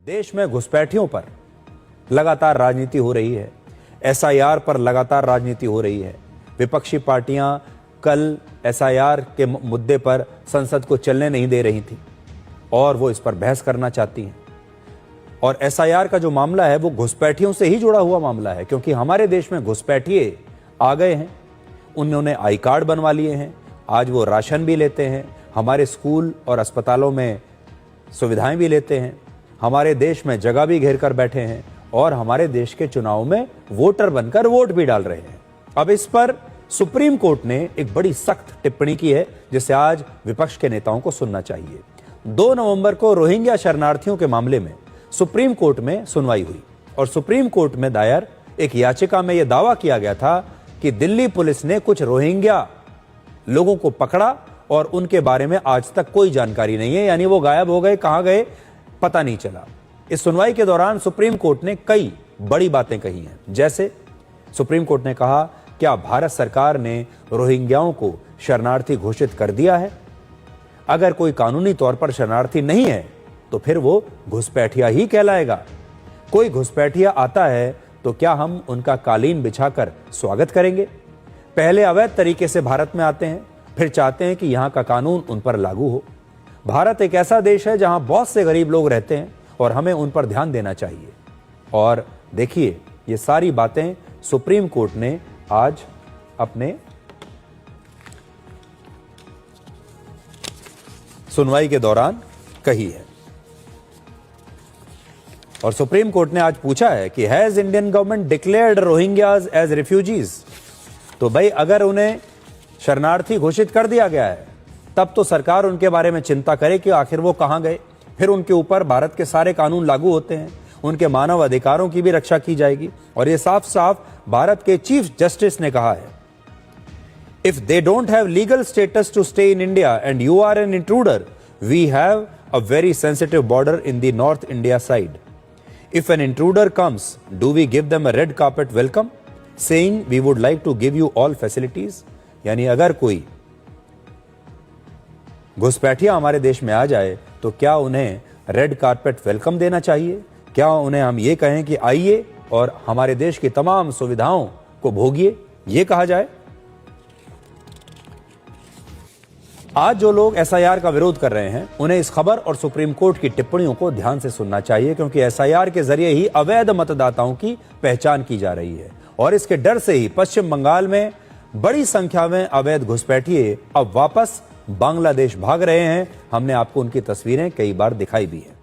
देश में घुसपैठियों पर लगातार राजनीति हो रही है, एसआईआर पर लगातार राजनीति हो रही है। विपक्षी पार्टियां कल एसआईआर के मुद्दे पर संसद को चलने नहीं दे रही थी और वो इस पर बहस करना चाहती हैं। और एसआईआर का जो मामला है वो घुसपैठियों से ही जुड़ा हुआ मामला है, क्योंकि हमारे देश में घुसपैठिए आ गए हैं, उन्होंने आई कार्ड बनवा लिए हैं, आज वो राशन भी लेते हैं, हमारे स्कूल और अस्पतालों में सुविधाएं भी लेते हैं, हमारे देश में जगह भी घेर कर बैठे हैं और हमारे देश के चुनाव में वोटर बनकर वोट भी डाल रहे हैं। अब इस पर सुप्रीम कोर्ट ने एक बड़ी सख्त टिप्पणी की है, जिसे आज विपक्ष के नेताओं को सुनना चाहिए। 2 नवंबर को रोहिंग्या शरणार्थियों के मामले में सुप्रीम कोर्ट में सुनवाई हुई और सुप्रीम कोर्ट में दायर एक याचिका में यह दावा किया गया था कि दिल्ली पुलिस ने कुछ रोहिंग्या लोगों को पकड़ा और उनके बारे में आज तक कोई जानकारी नहीं है, यानी वो गायब हो गए, कहां गए पता नहीं चला। इस सुनवाई के दौरान सुप्रीम कोर्ट ने कई बड़ी बातें कही हैं, जैसे सुप्रीम कोर्ट ने कहा, क्या भारत सरकार ने रोहिंग्याओं को शरणार्थी घोषित कर दिया है? अगर कोई कानूनी तौर पर शरणार्थी नहीं है तो फिर वो घुसपैठिया ही कहलाएगा। कोई घुसपैठिया आता है तो क्या हम उनका कालीन बिछाकर स्वागत करेंगे? पहले अवैध तरीके से भारत में आते हैं, फिर चाहते हैं कि यहां का कानून उन पर लागू हो। भारत एक ऐसा देश है जहां बहुत से गरीब लोग रहते हैं और हमें उन पर ध्यान देना चाहिए। और देखिए, ये सारी बातें सुप्रीम कोर्ट ने आज अपने सुनवाई के दौरान कही है। और सुप्रीम कोर्ट ने आज पूछा है कि has Indian government declared Rohingyas as refugees? तो भाई, अगर उन्हें शरणार्थी घोषित कर दिया गया है तब तो सरकार उनके बारे में चिंता करे कि आखिर वो कहां गए। फिर उनके ऊपर भारत के सारे कानून लागू होते हैं, उनके मानव अधिकारों की भी रक्षा की जाएगी। और ये साफ साफ भारत के चीफ जस्टिस ने कहा है, if they don't have legal status to stay in India and you are an intruder, we have a very sensitive border in the north India side. If an intruder comes, do we give them a red carpet welcome, saying we would like to give you all facilities? यानी अगर कोई घुसपैठिया हमारे देश में आ जाए तो क्या उन्हें रेड कारपेट वेलकम देना चाहिए? क्या उन्हें हम ये कहें कि आइए और हमारे देश की तमाम सुविधाओं को भोगिए, ये कहा जाए? आज जो लोग एसआईआर का विरोध कर रहे हैं, उन्हें इस खबर और सुप्रीम कोर्ट की टिप्पणियों को ध्यान से सुनना चाहिए, क्योंकि एसआईआर के जरिए ही अवैध मतदाताओं की पहचान की जा रही है और इसके डर से ही पश्चिम बंगाल में बड़ी संख्या में अवैध घुसपैठिए अब वापस बांग्लादेश भाग रहे हैं। हमने आपको उनकी तस्वीरें कई बार दिखाई भी है।